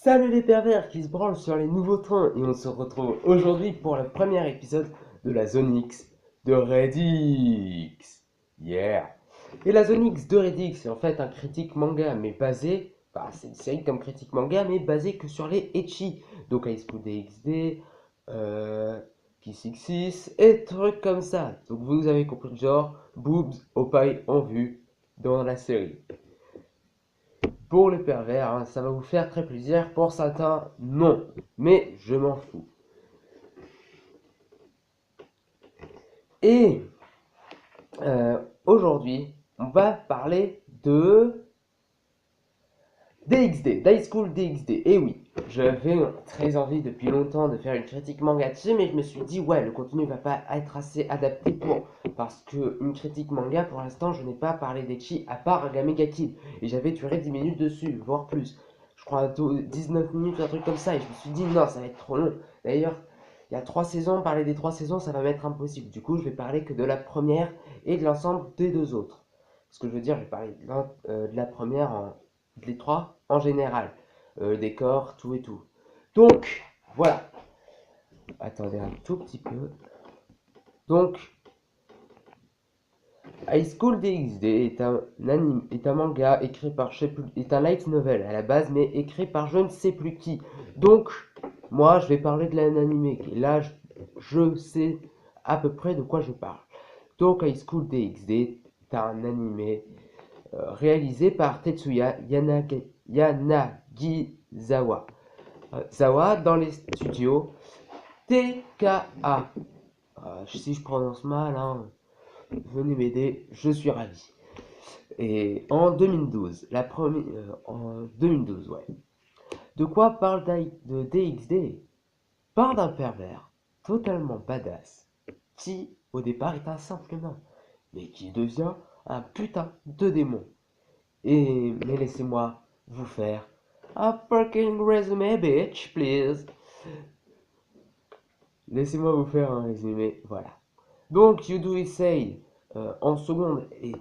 Salut les pervers qui se branlent sur les nouveaux trains et on se retrouve aujourd'hui pour le premier épisode de la Zone X de Redix. Yeah. Et la Zone X de Redix c'est en fait un critique manga mais basé, c'est une série comme critique manga mais basé que sur les ecchi. Donc High School DxD, Kiss X6 et trucs comme ça. Donc vous avez compris le genre, boobs, opaille en vue dans la série. Pour les pervers, hein, ça va vous faire très plaisir. Pour certains, non. Mais je m'en fous. Et aujourd'hui, on va parler de DxD, d'High School DxD. Et oui, j'avais très envie depuis longtemps de faire une critique manga dessus, mais je me suis dit, ouais, le contenu va pas être assez adapté pour. Parce que une critique manga, pour l'instant, je n'ai pas parlé d'Ecchi à part Gamega Kid. Et j'avais duré 10 minutes dessus, voire plus. Je crois 19 minutes, un truc comme ça. Et je me suis dit, non, ça va être trop long. D'ailleurs, il y a 3 saisons, parler des 3 saisons, ça va m'être impossible. Du coup, je vais parler que de la première et de l'ensemble des deux autres. Ce que je veux dire, je vais parler de la première les trois en général. Décor, tout et tout. Donc, voilà. Attendez un tout petit peu. Donc, High School DxD est un manga écrit par, est un light novel à la base, mais écrit par je ne sais plus qui. Donc, moi, je vais parler de l'animé. Et là, je sais à peu près de quoi je parle. Donc, High School DxD est un animé réalisé par Tetsuya Yanagisawa. Zawa dans les studios TKA. Si je prononce mal, hein, venez m'aider, je suis ravi. Et en 2012, en 2012, ouais. De quoi parle de DxD? Parle d'un pervers totalement badass qui, au départ, est un simple humain, mais qui devient un putain de démon. Mais laissez-moi vous faire un fucking résumé, bitch, please. Laissez-moi vous faire un résumé, voilà. Donc, Yudo Issei, en seconde, est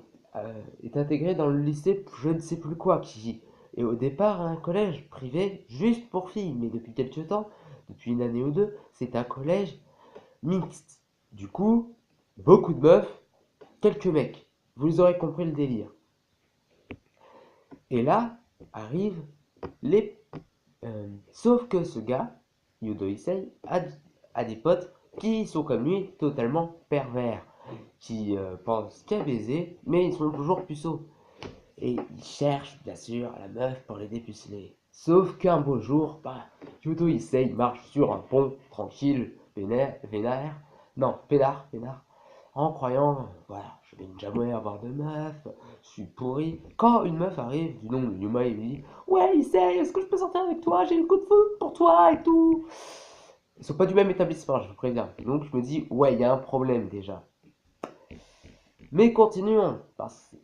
intégré dans le lycée je ne sais plus quoi, qui est au départ un collège privé juste pour filles, mais depuis quelques temps, depuis une année ou deux, c'est un collège mixte. Du coup, beaucoup de meufs, quelques mecs. Vous aurez compris le délire. Et là, arrivent les... sauf que ce gars, Yudo Issei, a des potes qui sont comme lui totalement pervers, qui pensent qu'à baiser, mais ils sont toujours puceaux. Et ils cherchent bien sûr la meuf pour les dépuceler. Sauf qu'un beau jour, Yudo Issei marche sur un pont, tranquille, vénère, non, peinard, en croyant, voilà, je vais jamais avoir de meuf, je suis pourri. Quand une meuf arrive du nom de Yuma et lui dit ouais, Issei, est-ce que je peux sortir avec toi? J'ai le coup de foot pour toi et tout. Ils sont pas du même établissement, je vous préviens. Donc je me dis, ouais, il y a un problème déjà. Mais continuons.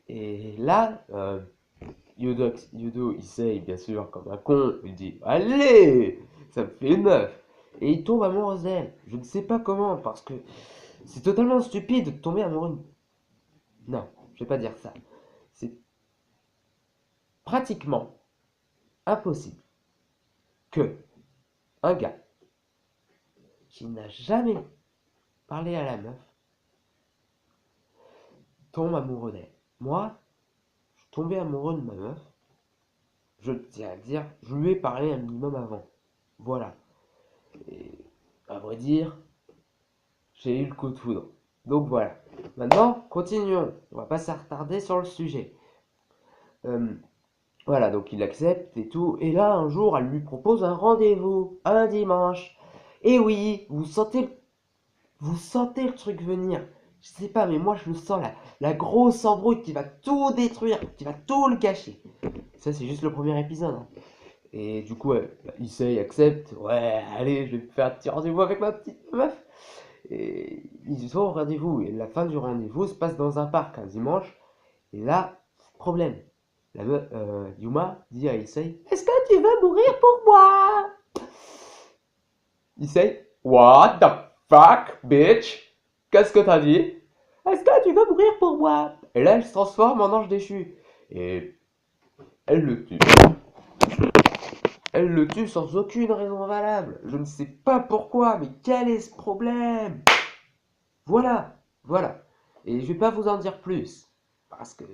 Et là, Yudo Issei, bien sûr, comme un con, il dit, allez, ça me fait une meuf. Et il tombe amoureux d'elle. Je ne sais pas comment, parce que c'est totalement stupide de tomber amoureux. Non, je vais pas dire ça. C'est pratiquement impossible que un gars qui n'a jamais parlé à la meuf tombe amoureux d'elle. Moi, je suis tombé amoureux de ma meuf. Je tiens à dire, je lui ai parlé un minimum avant. Voilà. Et à vrai dire, j'ai eu le coup de foudre. Donc voilà. Maintenant, continuons. On va pas s'attarder sur le sujet. Euh, voilà, donc il accepte et tout. Et là, un jour, elle lui propose un rendez-vous, un dimanche. Et oui, vous sentez le truc venir. Je sais pas, mais moi je le sens là. La grosse embrouille qui va tout détruire, qui va tout le gâcher. Ça, c'est juste le premier épisode, hein. Et du coup, Issei accepte. Ouais, allez, je vais faire un petit rendez-vous avec ma petite meuf. Et ils sont au rendez-vous. Et la fin du rendez-vous se passe dans un parc un dimanche. Et là, problème. Yuma dit à Issei, est-ce que tu veux mourir pour moi? Issei, what the fuck, bitch? Qu'est-ce que t'as dit? Est-ce que tu veux mourir pour moi? Et là, elle se transforme en ange déchu. Et elle le tue. Elle le tue sans aucune raison valable. Je ne sais pas pourquoi, mais quel est ce problème? Voilà, voilà. Et je vais pas vous en dire plus. Parce que...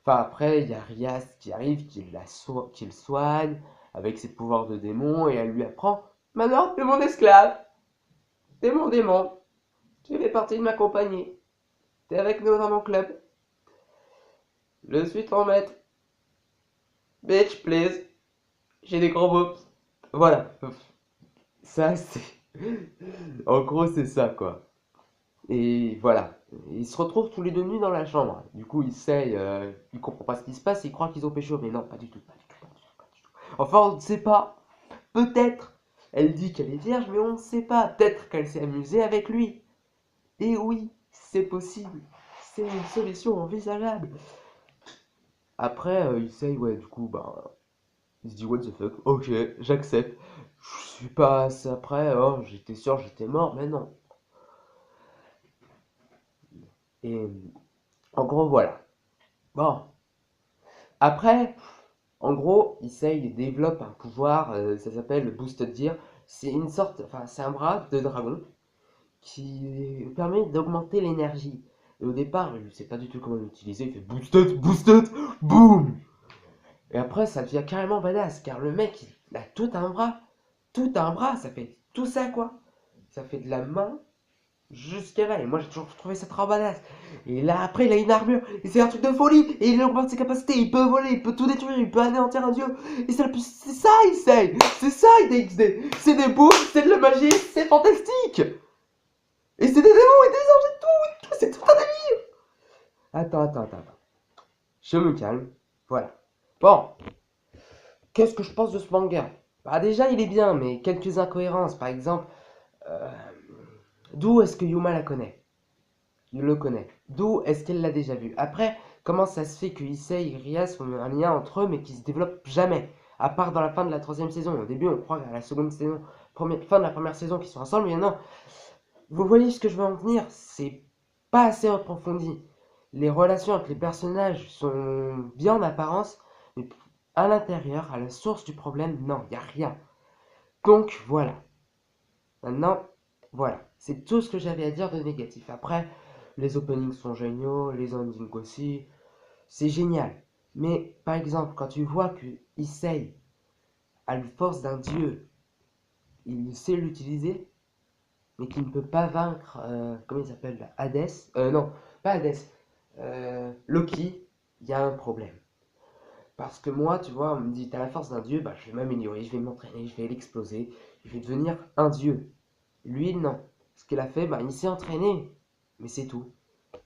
Enfin, après, il y a Rias qui arrive, qui le soigne avec ses pouvoirs de démon, et elle lui apprend: Maintenant, t'es mon esclave, t'es mon démon, tu fais partie de ma compagnie, t'es avec nous dans mon club, je suis ton maître, bitch, please, j'ai des gros boobs. Voilà, ça c'est... En gros, c'est ça, quoi. Et voilà, ils se retrouvent tous les deux nus dans la chambre. Du coup, il comprend pas ce qui se passe, il croit qu'ils ont pécho, mais non, pas du tout, pas du tout, pas du tout, pas du tout. Enfin, on ne sait pas. Peut-être. Elle dit qu'elle est vierge, mais on ne sait pas. Peut-être qu'elle s'est amusée avec lui. Et oui, c'est possible. C'est une solution envisageable. Après, Issei, ouais, du coup, bah, il se dit what the fuck. Ok, j'accepte. Je suis pas assez après. Oh, j'étais sûr, j'étais mort, mais non. Et en gros, voilà. Bon. Après, en gros, Issei il développe un pouvoir, ça s'appelle le Boosted Gear. C'est une sorte, enfin, c'est un bras de dragon qui permet d'augmenter l'énergie. Et au départ, il ne sait pas du tout comment l'utiliser, il fait Boosted, Boosted, boum! Et après, ça devient carrément badass, car le mec, il a tout un bras, ça fait tout ça, quoi. Ça fait de la main jusqu'à là, et moi j'ai toujours trouvé ça trop badass. Et là, après, il a une armure, et c'est un truc de folie, et il augmente ses capacités, il peut voler, il peut tout détruire, il peut anéantir un dieu, et c'est ça, Issei! C'est ça, DXD! C'est des boules, c'est de la magie, c'est fantastique! Et c'est des démons et des anges et tout, c'est tout un délire! Attends. Je me calme, voilà. Bon, qu'est-ce que je pense de ce manga? Bah déjà, il est bien, mais quelques incohérences, par exemple, euh, d'où est-ce que Yuma la connaît? Il le connaît. D'où est-ce qu'elle l'a déjà vu? Après, comment ça se fait que Issei et Rias ont un lien entre eux, mais qui se développe jamais? À part dans la fin de la troisième saison. Au début, on croit à la seconde saison, fin de la première saison qu'ils sont ensemble, mais non. Vous voyez ce que je veux en venir? C'est pas assez approfondi. Les relations avec les personnages sont bien en apparence, mais à l'intérieur, à la source du problème, non, il n'y a rien. Donc voilà. Maintenant, voilà. C'est tout ce que j'avais à dire de négatif. Après, les openings sont géniaux, les endings aussi. C'est génial. Mais par exemple, quand tu vois que Issei a la force d'un dieu, il sait l'utiliser, mais qu'il ne peut pas vaincre, comment il s'appelle là, Hades? Non, pas Hades. Loki, il y a un problème. Parce que moi, tu vois, on me dit, t'as la force d'un dieu, bah je vais m'améliorer, je vais m'entraîner, je vais l'exploser, je vais devenir un dieu. Lui, non. Ce qu'il a fait, bah il s'est entraîné, mais c'est tout.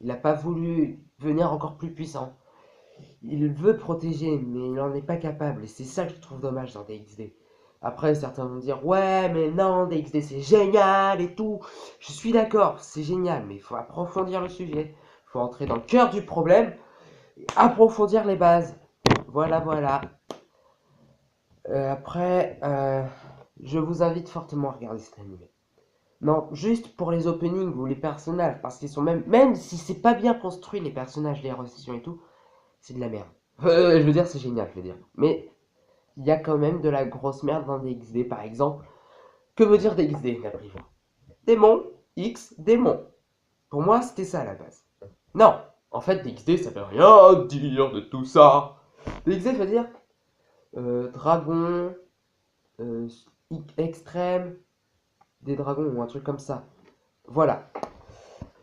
Il n'a pas voulu devenir encore plus puissant. Il veut protéger, mais il n'en est pas capable, et c'est ça que je trouve dommage dans DxD. Après, certains vont dire, ouais, mais non, DxD c'est génial et tout. Je suis d'accord, c'est génial, mais il faut approfondir le sujet. Il faut entrer dans le cœur du problème et approfondir les bases. Voilà. Après, je vous invite fortement à regarder cet animé. Non, juste pour les openings ou les personnages, parce qu'ils sont même si c'est pas bien construit, les personnages, les relations et tout, c'est de la merde. Je veux dire, c'est génial, je veux dire. Mais il y a quand même de la grosse merde dans DxD, par exemple. Que veut dire DxD, la priva? Démon, X, démon. Pour moi, c'était ça à la base. Non, en fait, DxD, ça veut rien dire de tout ça. DxD veut dire dragon, euh, extrême, des dragons ou un truc comme ça. Voilà.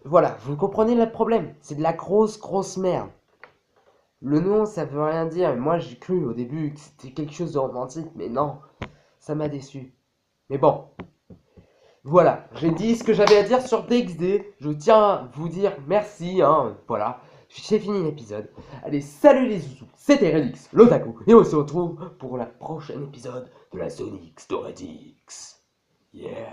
Voilà, vous comprenez le problème. C'est de la grosse merde. Le nom, ça veut rien dire. Moi, j'ai cru au début que c'était quelque chose de romantique, mais non, ça m'a déçu. Mais bon, voilà, j'ai dit ce que j'avais à dire sur DxD. Je tiens à vous dire merci, hein, voilà. J'ai fini l'épisode. Allez, salut les zouzous, c'était Redix, l'Otaku, et on se retrouve pour la prochaine épisode de la Zone X de Redix. Yeah.